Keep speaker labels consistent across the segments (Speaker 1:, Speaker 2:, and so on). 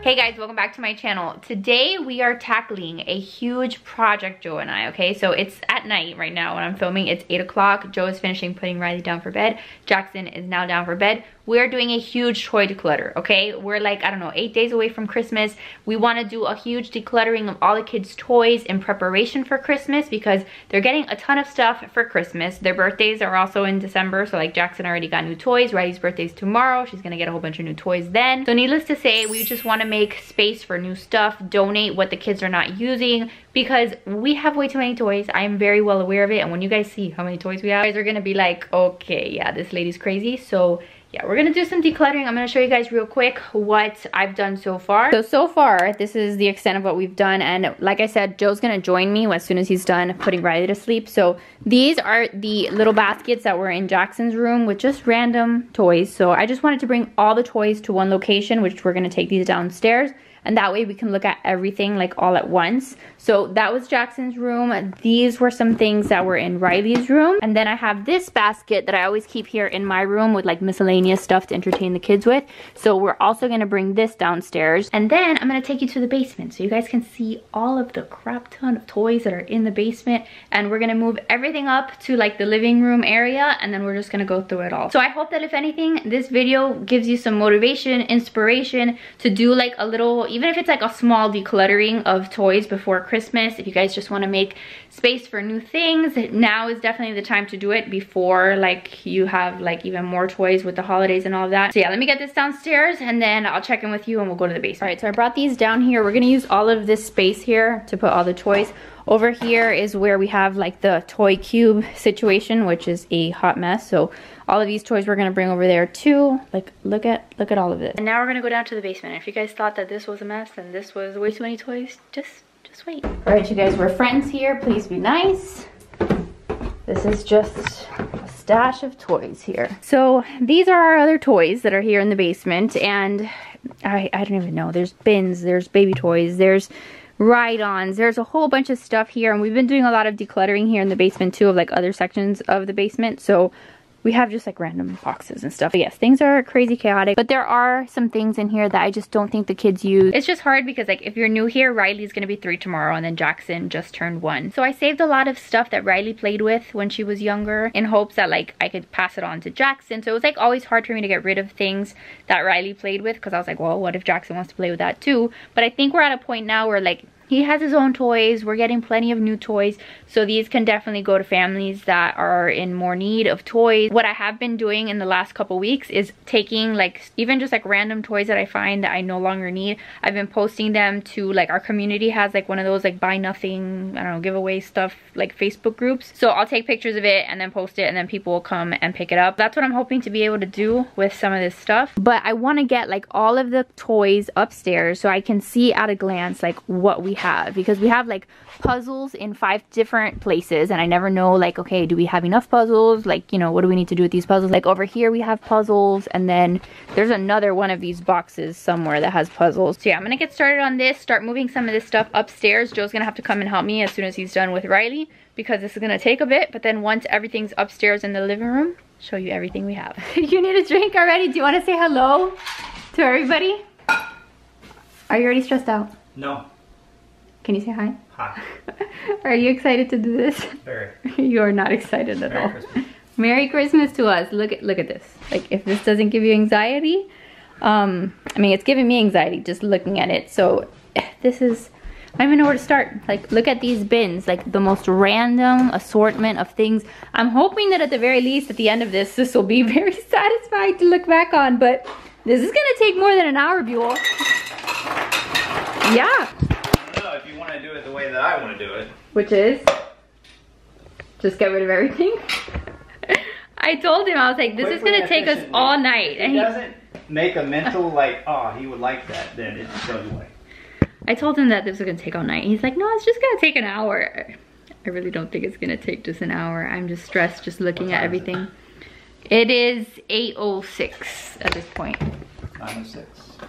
Speaker 1: Hey guys, welcome back to my channel. Today we are tackling a huge project, Joe and I, okay? So it's at night right now when I'm filming. It's 8 o'clock. Joe is finishing putting Riley down for bed. Jackson is now down for bed. We're doing a huge toy declutter, okay? We're like, I don't know, 8 days away from Christmas. We want to do a huge decluttering of all the kids' toys in preparation for Christmas because they're getting a ton of stuff for Christmas. Their birthdays are also in December, so like Jackson already got new toys. Riley's birthday's tomorrow. She's gonna get a whole bunch of new toys then. So needless to say, we just want to make space for new stuff, donate what the kids are not using, because we have way too many toys. I am very well aware of it, and when you guys see how many toys we have, you guys are gonna be like, okay, yeah, this lady's crazy. So yeah, we're gonna do some decluttering. I'm gonna show you guys real quick what I've done so far. So far, this is the extent of what we've done. And like I said, Joe's gonna join me as soon as he's done putting Riley to sleep. So these are the little baskets that were in Jackson's room with just random toys. So I just wanted to bring all the toys to one location, which we're gonna take these downstairs. And that way we can look at everything like all at once. So that was Jackson's room. These were some things that were in Riley's room. And then I have this basket that I always keep here in my room with like miscellaneous stuff to entertain the kids with. So we're also gonna bring this downstairs. And then I'm gonna take you to the basement so you guys can see all of the crap ton of toys that are in the basement. And we're gonna move everything up to like the living room area, and then we're just gonna go through it all. So I hope that if anything, this video gives you some motivation, inspiration to do like a little, even if it's like a small decluttering of toys before Christmas. If you guys just want to make space for new things, now is definitely the time to do it before like you have like even more toys with the holidays and all of that. So yeah, let me get this downstairs and then I'll check in with you and we'll go to the basement. All right, so I brought these down here. We're gonna use all of this space here to put all the toys. Over here is where we have like the toy cube situation, which is a hot mess. So all of these toys we're gonna bring over there too. Like look at all of this. And now we're gonna go down to the basement. If you guys thought that this was a mess and this was way too many toys, just wait. All right, you guys, we're friends here. Please be nice. This is just a stash of toys here. So these are our other toys that are here in the basement, and I don't even know. There's bins, there's baby toys, there's ride-ons, there's a whole bunch of stuff here, and we've been doing a lot of decluttering here in the basement too, of like other sections of the basement. So we have just like random boxes and stuff. But yes, things are crazy chaotic, but there are some things in here that I just don't think the kids use. It's just hard because like if you're new here, Riley's gonna be 3 tomorrow, and then Jackson just turned 1. So I saved a lot of stuff that Riley played with when she was younger in hopes that like I could pass it on to Jackson. So it was like always hard for me to get rid of things that Riley played with because I was like, well, what if Jackson wants to play with that too? But I think we're at a point now where like he has his own toys. We're getting plenty of new toys. So these can definitely go to families that are in more need of toys. What I have been doing in the last couple weeks is taking like even just like random toys that I find that I no longer need. I've been posting them to like our community has like one of those like buy nothing, I don't know, giveaway stuff like Facebook groups. So I'll take pictures of it and then post it, and then people will come and pick it up. That's what I'm hoping to be able to do with some of this stuff. But I want to get like all of the toys upstairs so I can see at a glance like what we have, because we have like puzzles in 5 different places, and I never know like, okay, do we have enough puzzles? Like, you know, what do we need to do with these puzzles? Like over here we have puzzles, and then there's another one of these boxes somewhere that has puzzles. So yeah, I'm gonna get started on this, start moving some of this stuff upstairs. Joe's gonna have to come and help me as soon as he's done with Riley, because this is gonna take a bit. But then once everything's upstairs in the living room, show you everything we have. You need a drink already? Do you want to say hello to everybody? Are you already stressed out?
Speaker 2: No.
Speaker 1: Can you say hi?
Speaker 2: Hi.
Speaker 1: Are you excited to do this?
Speaker 2: Very.
Speaker 1: You're not excited at
Speaker 2: Merry
Speaker 1: all.
Speaker 2: Christmas.
Speaker 1: Merry Christmas to us. Look at this. Like, if this doesn't give you anxiety, I mean, it's giving me anxiety just looking at it. So this is, I don't even know where to start. Like, look at these bins, like the most random assortment of things. I'm hoping that at the very least, at the end of this will be very satisfying to look back on, but this is gonna take more than an hour, Buell. Yeah.
Speaker 2: If you want to do it the way that I want to do it.
Speaker 1: Which is? Just get rid of everything? I told him, I was like, this is gonna take us all night.
Speaker 2: If he doesn't make a mental like, oh, he would like that, then it just goes away.
Speaker 1: I told him that this was gonna take all night. He's like, no, it's just gonna take an hour. I really don't think it's gonna take just an hour. I'm just stressed just looking at everything. It is 8:06 at this point.
Speaker 2: 9:06.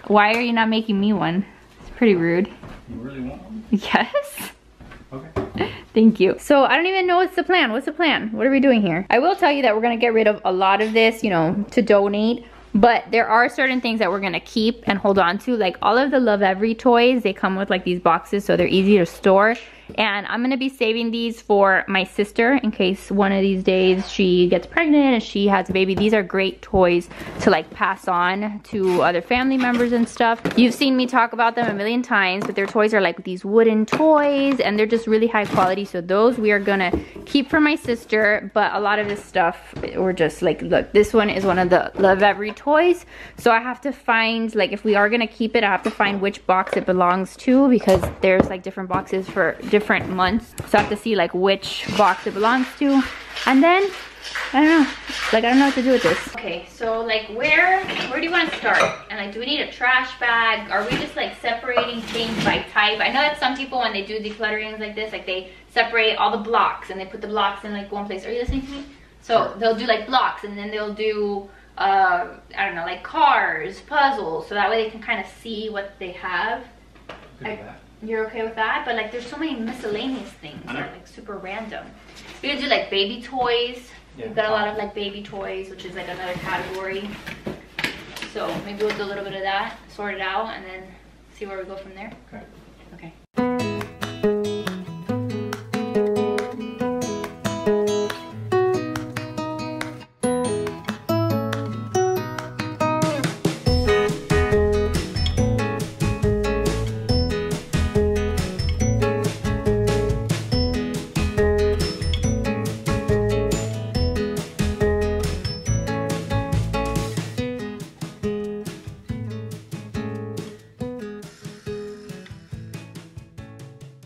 Speaker 1: Why are you not making me one? It's pretty rude.
Speaker 2: You really want one?
Speaker 1: Yes.
Speaker 2: Okay.
Speaker 1: Thank you. So I don't even know what's the plan. What's the plan? What are we doing here? I will tell you that we're gonna get rid of a lot of this, you know, to donate. But there are certain things that we're gonna keep and hold on to, like all of the Love Every toys. They come with like these boxes, so they're easy to store. And I'm gonna be saving these for my sister in case one of these days she gets pregnant and she has a baby. These are great toys to like pass on to other family members and stuff. You've seen me talk about them a million times, but their toys are like these wooden toys and they're just really high quality. So those we are gonna keep for my sister, but a lot of this stuff we're just like, look, this one is one of the Love Every toys. So I have to find, like if we are gonna keep it, I have to find which box it belongs to because there's like different boxes for different months, so I have to see like which box it belongs to. And then I don't know, like I don't know what to do with this. Okay, so like where do you want to start? And like, do we need a trash bag? Are we just like separating things by type? I know that some people when they do declutterings like this, like they separate all the blocks and they put the blocks in like one place. Are you listening to me? So they'll do like blocks and then they'll do I don't know, like cars, puzzles, so that way they can kind of see what they have. You're okay with that? But like there's so many miscellaneous things that are like super random. We could do like baby toys. Yeah, we've got a lot of like baby toys, which is like another category. So maybe we'll do a little bit of that, sort it out, and then see where we go from there. Okay. Okay.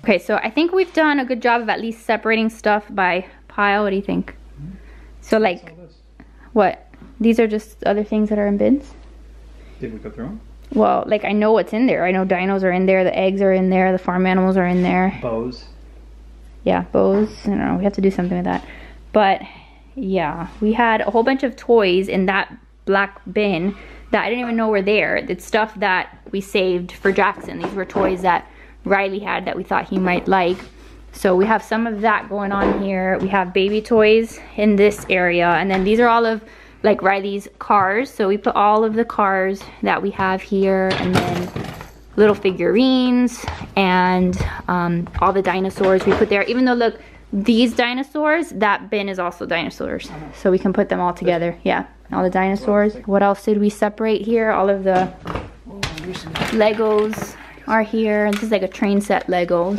Speaker 1: Okay, so I think we've done a good job of at least separating stuff by pile. What do you think? So like, what? These are just other things that are in bins?
Speaker 2: Did we go through them?
Speaker 1: Well, like I know what's in there. I know dinos are in there, the eggs are in there, the farm animals are in there.
Speaker 2: Bows.
Speaker 1: Yeah, bows. I don't know, we have to do something with that. But yeah, we had a whole bunch of toys in that black bin that I didn't even know were there. It's stuff that we saved for Jackson. These were toys that Riley had that we thought he might like. So we have some of that going on here. We have baby toys in this area, and then these are all of like Riley's cars. So we put all of the cars that we have here, and then little figurines and all the dinosaurs we put there. Even though look, these dinosaurs, that bin is also dinosaurs, so we can put them all together. Yeah, all the dinosaurs. What else did we separate here? All of the Legos are here. This is like a train set Legos.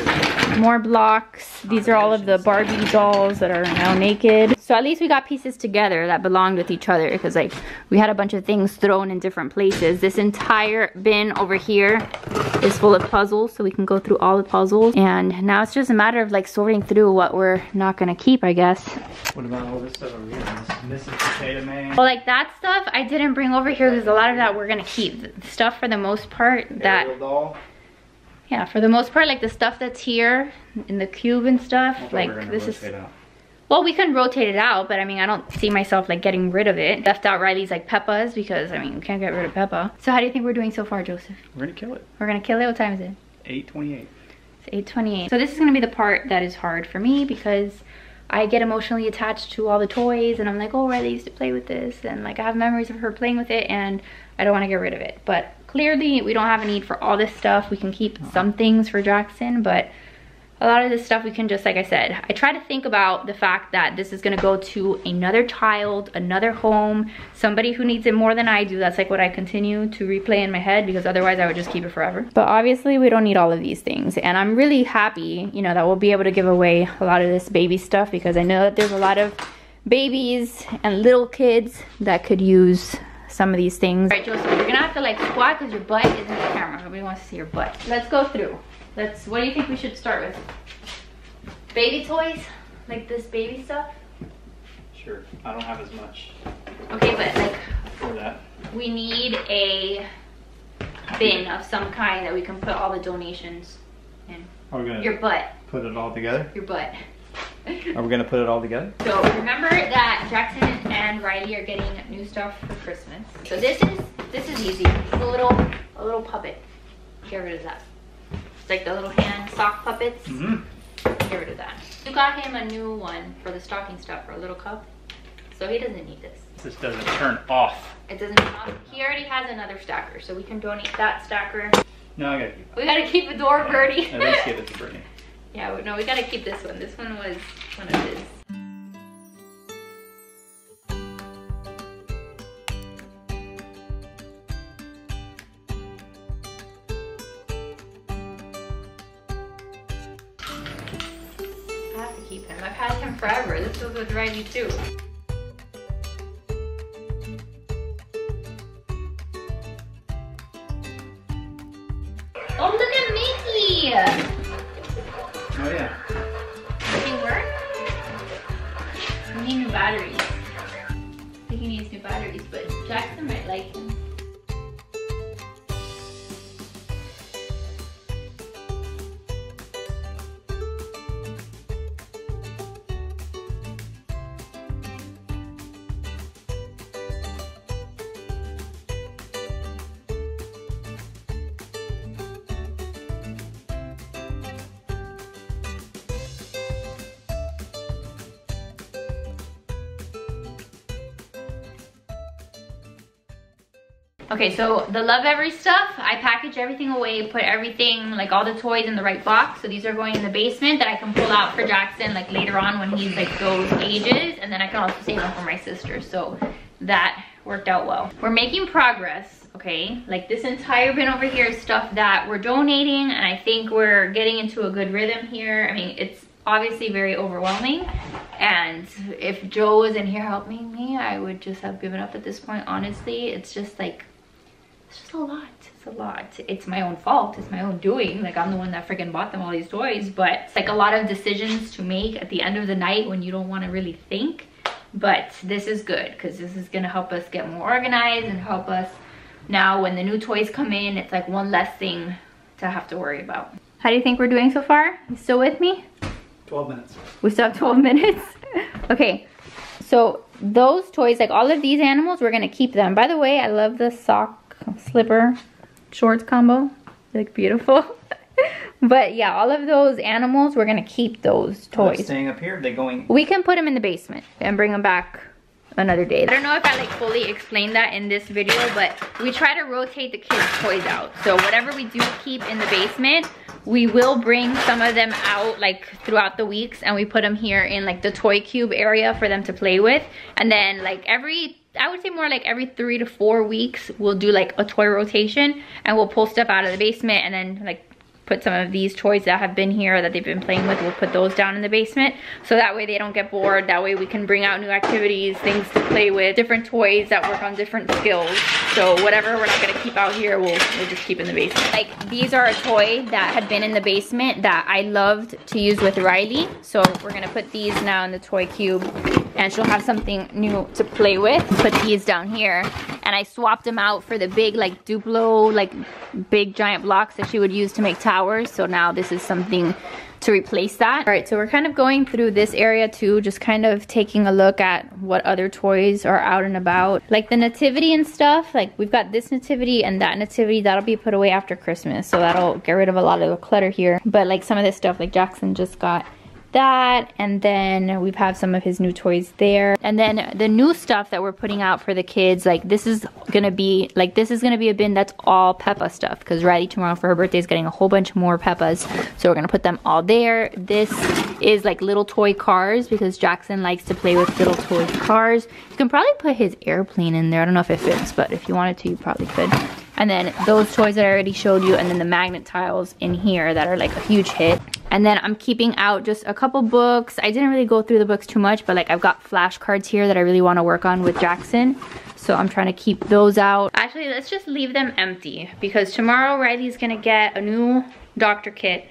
Speaker 1: More blocks. These are all of the Barbie dolls that are now naked. So at least we got pieces together that belonged with each other, because like we had a bunch of things thrown in different places. This entire bin over here is full of puzzles, so we can go through all the puzzles. And now it's just a matter of like sorting through what we're not gonna keep, I guess.
Speaker 2: What about all this stuff over here? This is Potato Man.
Speaker 1: Well, like that stuff I didn't bring over here because a lot of that we're gonna keep. The stuff for the most part that
Speaker 2: Ariel doll.
Speaker 1: Yeah, for the most part, like the stuff that's here in the cube and stuff, like this is, well, we can rotate it out, but I mean, I don't see myself like getting rid of it. Left out Riley's like Peppa's because I mean, we can't get rid of Peppa. So how do you think we're doing so far, Joseph?
Speaker 2: We're gonna kill it.
Speaker 1: We're gonna kill it? What time is it?
Speaker 2: 8:28.
Speaker 1: It's 8:28. So this is gonna be the part that is hard for me because I get emotionally attached to all the toys and I'm like, oh, Riley used to play with this, and like I have memories of her playing with it and I don't want to get rid of it. But clearly we don't have a need for all this stuff. We can keep some things for Jackson, but a lot of this stuff we can just, like I said, I try to think about the fact that this is gonna go to another child, another home, somebody who needs it more than I do. That's like what I continue to replay in my head, because otherwise I would just keep it forever. But obviously we don't need all of these things, and I'm really happy, you know, that we'll be able to give away a lot of this baby stuff, because I know that there's a lot of babies and little kids that could use some of these things. All right, Joseph, you're gonna have to like squat because your butt is in the camera. Nobody wants to see your butt. Let's go through. What do you think we should start with? Baby toys? Like this baby stuff?
Speaker 2: Sure. I don't have as much.
Speaker 1: Okay, but like
Speaker 2: for that, we
Speaker 1: need a bin of some kind that we can put all the donations in.
Speaker 2: Are we gonna
Speaker 1: your butt.
Speaker 2: Put it all together?
Speaker 1: Your butt.
Speaker 2: Are we gonna put it all together?
Speaker 1: So remember that Jackson and Riley are getting new stuff for Christmas. So this is easy. It's a little puppet. Get rid of that. It's like the little hand sock puppets. Get rid of that. You got him a new one for the stocking stuff for a little cup, so he doesn't need this.
Speaker 2: This doesn't turn off.
Speaker 1: It doesn't turn off. He already has another stacker, so we can donate that stacker.
Speaker 2: No, I gotta keep it.
Speaker 1: We gotta keep the door, Birdie.
Speaker 2: At least give it to Brittany.
Speaker 1: Yeah, no, we gotta keep this one. This one was one of his. I have to keep him. I've had him forever. This was with Riley too. Oh, look at Mickey!
Speaker 2: Oh yeah.
Speaker 1: Does he work? We need new batteries. I think he needs new batteries, but Jackson might like him. Okay, so the Love Every stuff, I package everything away, put everything, like all the toys in the right box. So these are going in the basement that I can pull out for Jackson like later on when he's like those ages. And then I can also save them for my sister. So that worked out well. We're making progress, okay? Like this entire bin over here is stuff that we're donating, and I think we're getting into a good rhythm here. I mean, it's obviously very overwhelming. And if Joe was in here helping me, I would just have given up at this point, honestly. It's just like, it's just a lot. It's a lot. It's my own fault. It's my own doing. Like, I'm the one that freaking bought them all these toys. But it's like a lot of decisions to make at the end of the night when you don't want to really think. But this is good because this is going to help us get more organized and help us now when the new toys come in. It's like one less thing to have to worry about. How do you think we're doing so far? You still with me?
Speaker 2: 12 minutes.
Speaker 1: We still have 12 minutes? Okay. So those toys, like all of these animals, we're going to keep them. By the way, I love the sock slipper shorts combo. They look beautiful. But yeah, all of those animals, we're gonna keep those toys.
Speaker 2: They're staying up here. They're going.
Speaker 1: We can put them in the basement and bring them back another day. I don't know if I like fully explained that in this video, but we try to rotate the kids' toys out. So whatever we do keep in the basement, we will bring some of them out like throughout the weeks, and we put them here in like the toy cube area for them to play with. And then like I would say more like every 3 to 4 weeks, we'll do like a toy rotation, and we'll pull stuff out of the basement and then like put some of these toys that have been here that they've been playing with, we'll put those down in the basement. So that way they don't get bored. That way we can bring out new activities, things to play with, different toys that work on different skills. So whatever we're not gonna keep out here, we'll just keep in the basement. Like these are a toy that had been in the basement that I loved to use with Riley. So we're gonna put these now in the toy cube, and she'll have something new to play with. Put these down here, and I swapped them out for the big like Duplo, like big giant blocks that she would use to make towers. So now this is something to replace that. All right, so we're kind of going through this area too, just kind of taking a look at what other toys are out and about. Like the nativity and stuff, like we've got this nativity and that nativity, that'll be put away after Christmas. So that'll get rid of a lot of the clutter here. But like some of this stuff, like Jackson just got that, and then we've had some of his new toys there. And then the new stuff that we're putting out for the kids, like this is gonna be a bin that's all Peppa stuff, because Riley tomorrow for her birthday is getting a whole bunch more Peppas, so we're gonna put them all there. This is like little toy cars, because Jackson likes to play with little toy cars. You can probably put his airplane in there. I don't know if it fits, but if you wanted to, you probably could. And then those toys that I already showed you, and then the magnet tiles in here that are like a huge hit. And then I'm keeping out just a couple books. I didn't really go through the books too much, but like I've got flashcards here that I really want to work on with Jackson. So I'm trying to keep those out. Actually, let's just leave them empty, because tomorrow Riley's gonna get a new doctor kit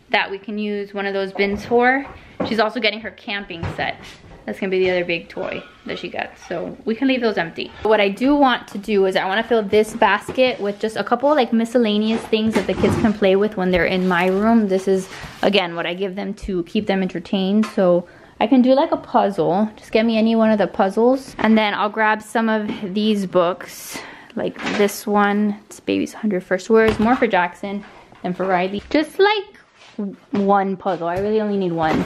Speaker 1: that we can use one of those bins for. She's also getting her camping set. That's gonna be the other big toy that she gets. So we can leave those empty. What I do want to do is I wanna fill this basket with just a couple like miscellaneous things that the kids can play with when they're in my room. This is, again, what I give them to keep them entertained. So I can do like a puzzle. Just get me any one of the puzzles. And then I'll grab some of these books. Like this one, it's Baby's 100 First Words, more for Jackson than for Riley. Just like one puzzle, I really only need one.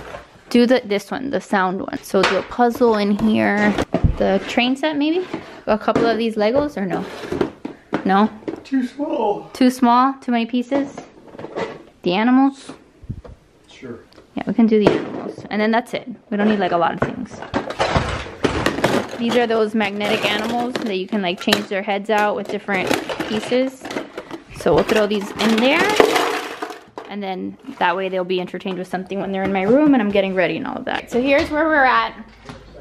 Speaker 1: do this one, the sound one. So do a puzzle in here. The train set maybe? A couple of these Legos or no? No?
Speaker 2: Too small.
Speaker 1: Too small? Too many pieces? The animals?
Speaker 2: Sure.
Speaker 1: Yeah, we can do the animals. And then that's it. We don't need like a lot of things. These are those magnetic animals that you can like change their heads out with different pieces. So we'll throw these in there. And then that way they'll be entertained with something when they're in my room and I'm getting ready and all of that. So here's where we're at.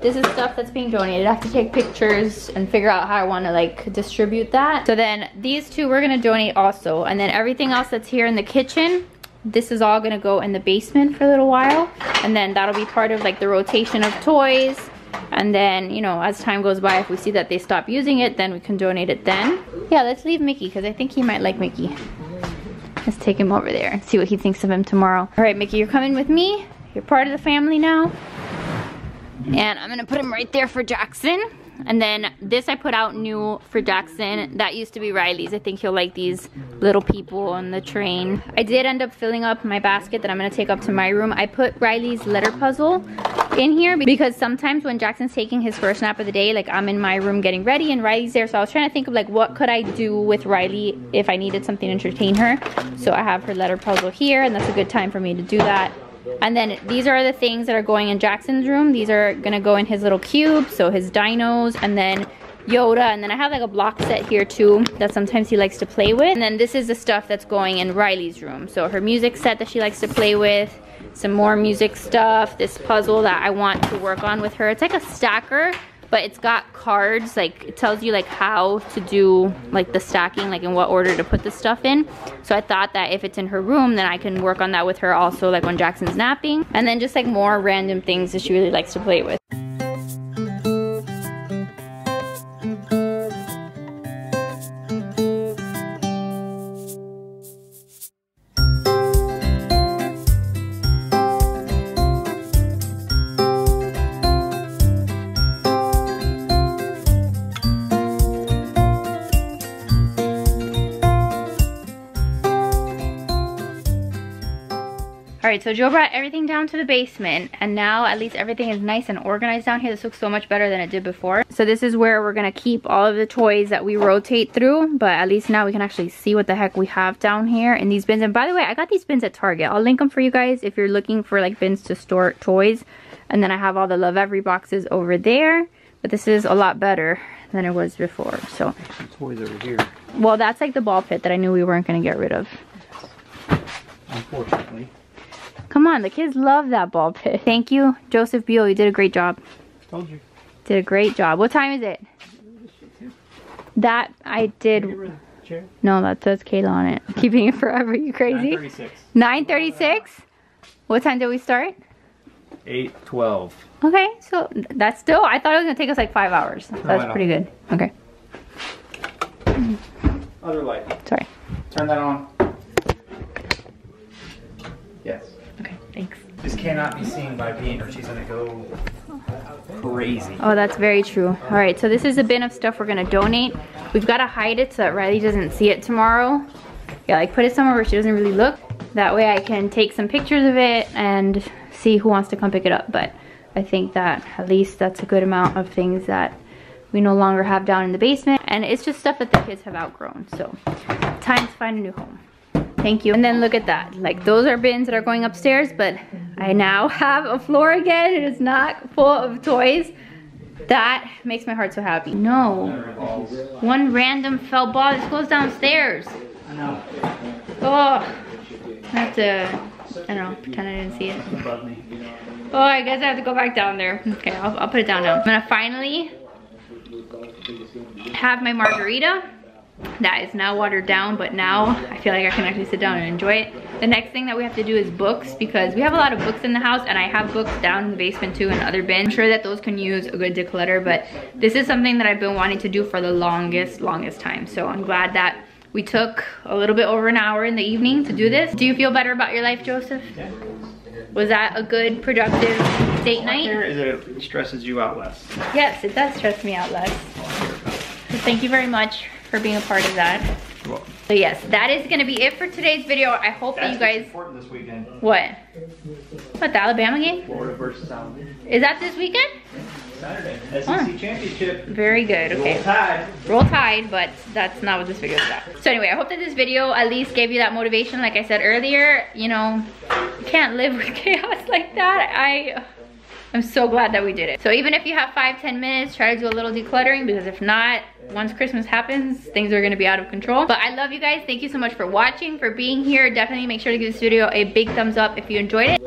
Speaker 1: This is stuff that's being donated. I have to take pictures and figure out how I want to like distribute that. So then these two we're gonna donate also. And then everything else that's here in the kitchen, this is all gonna go in the basement for a little while. And then that'll be part of like the rotation of toys. And then, you know, as time goes by, if we see that they stop using it, then we can donate it then. Yeah, let's leave Mickey because I think he might like Mickey. Let's take him over there and see what he thinks of him tomorrow. All right, Mickey, you're coming with me. You're part of the family now. And I'm gonna put him right there for Jackson. And then this I put out new for Jackson. That used to be Riley's. I think he'll like these little people on the train. I did end up filling up my basket that I'm gonna take up to my room. I put Riley's letter puzzle in here because sometimes when Jackson's taking his first nap of the day, like I'm in my room getting ready and Riley's there. So I was trying to think of like what could I do with Riley if I needed something to entertain her. So I have her letter puzzle here and that's a good time for me to do that. And then these are the things that are going in Jackson's room. These are gonna go in his little cube, so his dinos, and then Yoda, and then I have like a block set here too that sometimes he likes to play with. And then this is the stuff that's going in Riley's room. So her music set that she likes to play with, some more music stuff, this puzzle that I want to work on with her. It's like a stacker, but it's got cards, like it tells you like how to do like the stacking, like in what order to put the stuff in. So I thought that if it's in her room, then I can work on that with her also, like when Jackson's napping. And then just like more random things that she really likes to play with. Alright, so Joe brought everything down to the basement and now at least everything is nice and organized down here. This looks so much better than it did before. So this is where we're gonna keep all of the toys that we rotate through, but at least now we can actually see what the heck we have down here in these bins. And by the way, I got these bins at Target. I'll link them for you guys if you're looking for like bins to store toys. And then I have all the Love Every boxes over there, but this is a lot better than it was before. So
Speaker 2: Toys over here.
Speaker 1: Well, that's like the ball pit that I knew we weren't gonna get rid of.
Speaker 2: Unfortunately.
Speaker 1: Come on, the kids love that ball pit. Thank you, Joseph Beal. You did a great job.
Speaker 2: Told you.
Speaker 1: Did a great job. What time is it? That I did. No, that says Kayla on it. Keeping it forever. You crazy?
Speaker 2: 9:36.
Speaker 1: 9:36. What time did we start?
Speaker 2: 8:12.
Speaker 1: Okay, so that's still. I thought it was gonna take us like 5 hours. So that's pretty good. Okay.
Speaker 2: Other light.
Speaker 1: Sorry.
Speaker 2: Turn that on. Yes.
Speaker 1: Okay, thanks.
Speaker 2: This cannot be seen by Bean or she's gonna go crazy.
Speaker 1: Oh, that's very true. All right, so this is a bin of stuff we're gonna donate. We've got to hide it so that Riley doesn't see it tomorrow. Yeah, like put it somewhere where she doesn't really look. That way I can take some pictures of it and see who wants to come pick it up. But I think that at least that's a good amount of things that we no longer have down in the basement. And it's just stuff that the kids have outgrown. So time to find a new home. Thank you. And then look at that. Like those are bins that are going upstairs, but I now have a floor again. It is not full of toys. That makes my heart so happy. No. One random fell ball. This goes downstairs.
Speaker 2: I know.
Speaker 1: Oh. I have to, I don't know, pretend I didn't see it.
Speaker 2: Above me.
Speaker 1: Oh, I guess I have to go back down there. Okay, I'll put it down now. I'm gonna finally have my margarita. That is now watered down, but now I feel like I can actually sit down and enjoy it. The next thing that we have to do is books, because we have a lot of books in the house and I have books down in the basement too and other bins. I'm sure that those can use a good declutter, but this is something that I've been wanting to do for the longest time. So I'm glad that we took a little bit over an hour in the evening to do this. Do you feel better about your life, Joseph?
Speaker 2: Yeah.
Speaker 1: Was that a good, productive date night?
Speaker 2: It stresses you out less.
Speaker 1: Yes, it does stress me out less. So thank you very much for being a part of that.
Speaker 2: You're welcome.
Speaker 1: So yes, that is gonna be it for today's video. I hope that you guys...
Speaker 2: important this weekend.
Speaker 1: What? What, the Alabama game?
Speaker 2: Florida versus Alabama.
Speaker 1: Is that this weekend?
Speaker 2: Saturday. SEC championship.
Speaker 1: Very good. Okay.
Speaker 2: Roll Tide.
Speaker 1: Roll Tide, but that's not what this video is about. So anyway, I hope that this video at least gave you that motivation. Like I said earlier, you know, you can't live with chaos like that. I'm so glad that we did it. So even if you have 5-10 minutes, try to do a little decluttering, because if not, once Christmas happens, things are gonna be out of control. But I love you guys. Thank you so much for watching, for being here. Definitely make sure to give this video a big thumbs up if you enjoyed it.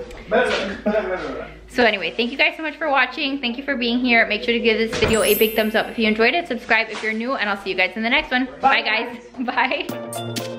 Speaker 1: So anyway, thank you guys so much for watching. Thank you for being here. Make sure to give this video a big thumbs up if you enjoyed it. Subscribe if you're new, and I'll see you guys in the next one. Bye guys. Bye.